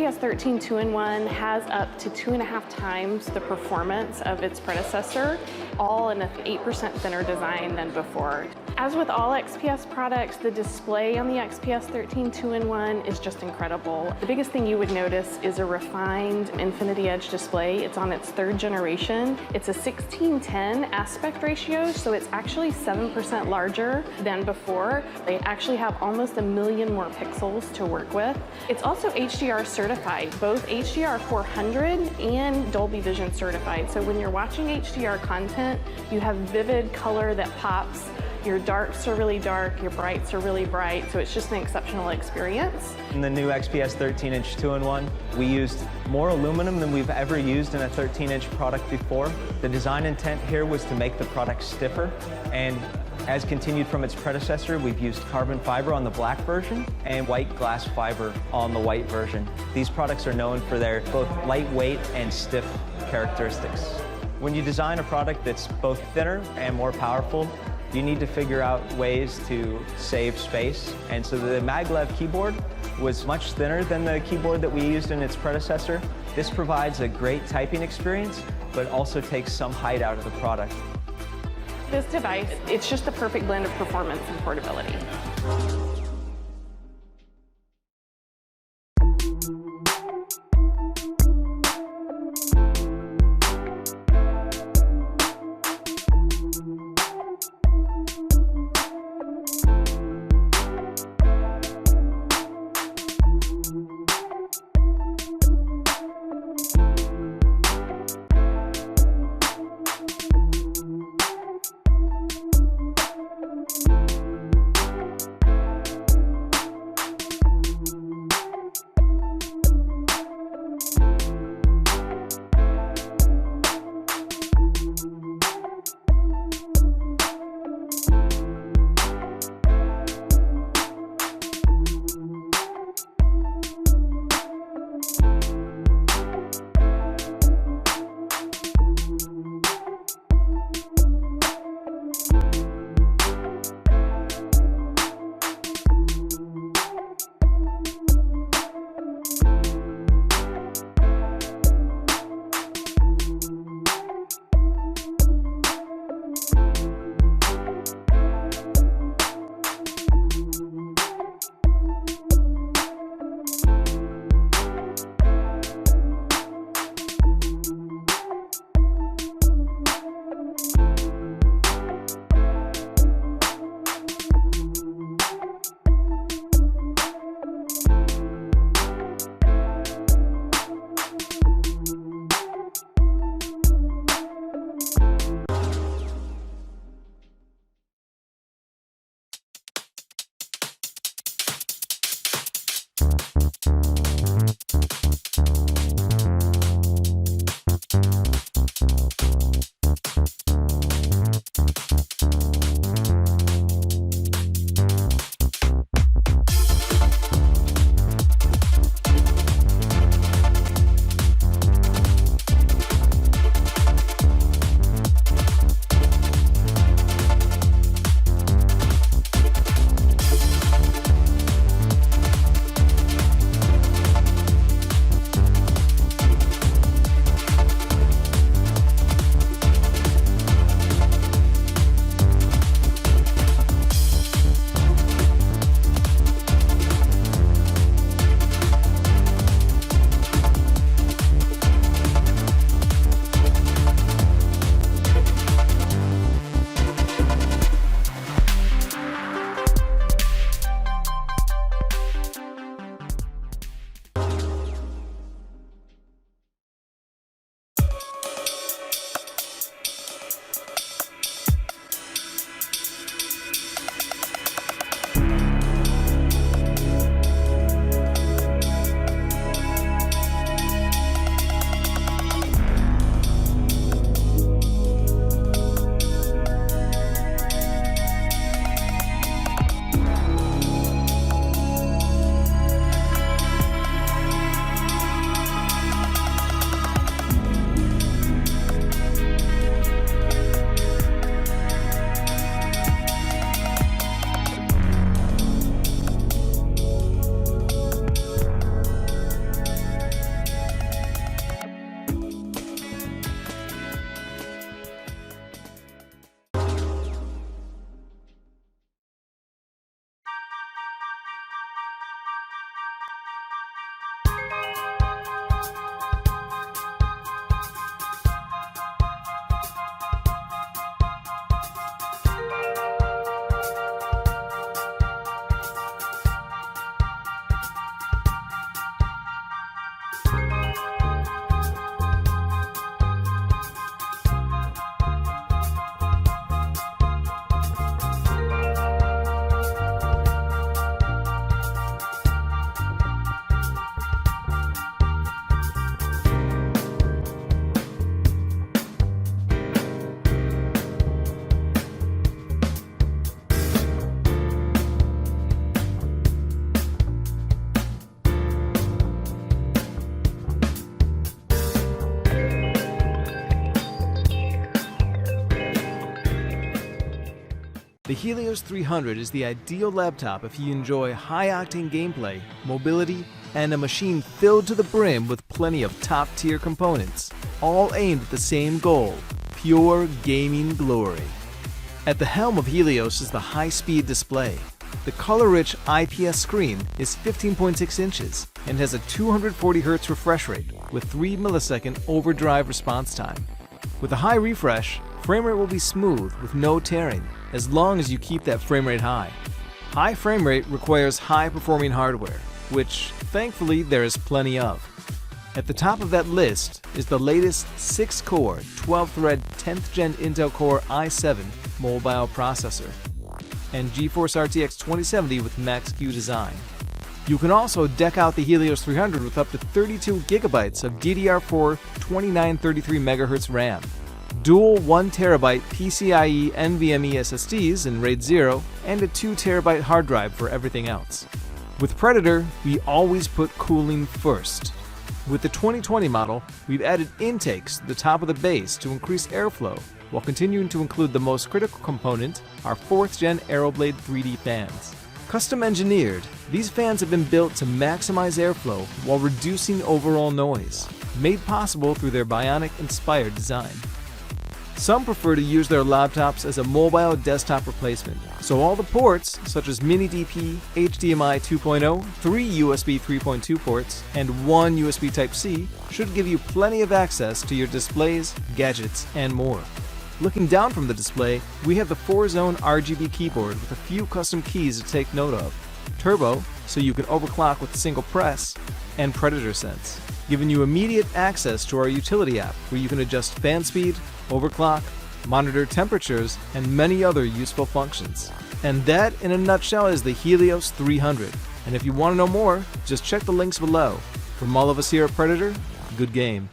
XPS 13 2-in-1 has up to 2.5 times the performance of its predecessor, all in an 8% thinner design than before. As with all XPS products, the display on the XPS 13 2-in-1 is just incredible. The biggest thing you would notice is a refined infinity edge display. It's on its 3rd generation. It's a 16:10 aspect ratio, so it's actually 7% larger than before. They actually have almost 1 million more pixels to work with. It's also HDR certified, both HDR 400 and Dolby Vision certified. So when you're watching HDR content, you have vivid color that pops. Your darks are really dark, your brights are really bright, so it's just an exceptional experience. In the new XPS 13-inch 2-in-1, we used more aluminum than we've ever used in a 13-inch product before. The design intent here was to make the product stiffer, and as continued from its predecessor, we've used carbon fiber on the black version and white glass fiber on the white version. These products are known for their both lightweight and stiff characteristics. When you design a product that's both thinner and more powerful, you need to figure out ways to save space. And so the maglev keyboard was much thinner than the keyboard that we used in its predecessor. This provides a great typing experience, but also takes some height out of the product. This device, it's just the perfect blend of performance and portability. The Helios 300 is the ideal laptop if you enjoy high-octane gameplay, mobility, and a machine filled to the brim with plenty of top-tier components, all aimed at the same goal: pure gaming glory. At the helm of Helios is the high-speed display. The color-rich IPS screen is 15.6 inches and has a 240 Hz refresh rate with 3 millisecond overdrive response time. With a high refresh, frame rate will be smooth with no tearing, as long as you keep that frame rate high. High frame rate requires high-performing hardware, which, thankfully, there is plenty of. At the top of that list is the latest 6-core, 12-thread 10th Gen Intel Core i7 mobile processor and GeForce RTX 2070 with Max-Q design. You can also deck out the Helios 300 with up to 32 GB of DDR4 2933 MHz RAM, dual 1TB PCIe NVMe SSDs in RAID 0, and a 2TB hard drive for everything else. With Predator, we always put cooling first. With the 2020 model, we've added intakes to the top of the base to increase airflow, while continuing to include the most critical component, our 4th Gen Aeroblade 3D fans. Custom engineered, these fans have been built to maximize airflow while reducing overall noise, made possible through their bionic-inspired design. Some prefer to use their laptops as a mobile desktop replacement, so all the ports, such as Mini DP, HDMI 2.0, 3 USB 3.2 ports, and 1 USB Type-C, should give you plenty of access to your displays, gadgets, and more. Looking down from the display, we have the 4-zone RGB keyboard with a few custom keys to take note of: Turbo, so you can overclock with a single press, and Predator Sense, giving you immediate access to our utility app where you can adjust fan speed, overclock, monitor temperatures, and many other useful functions. And that, in a nutshell, is the Helios 300. And if you want to know more, just check the links below. From all of us here at Predator, good game.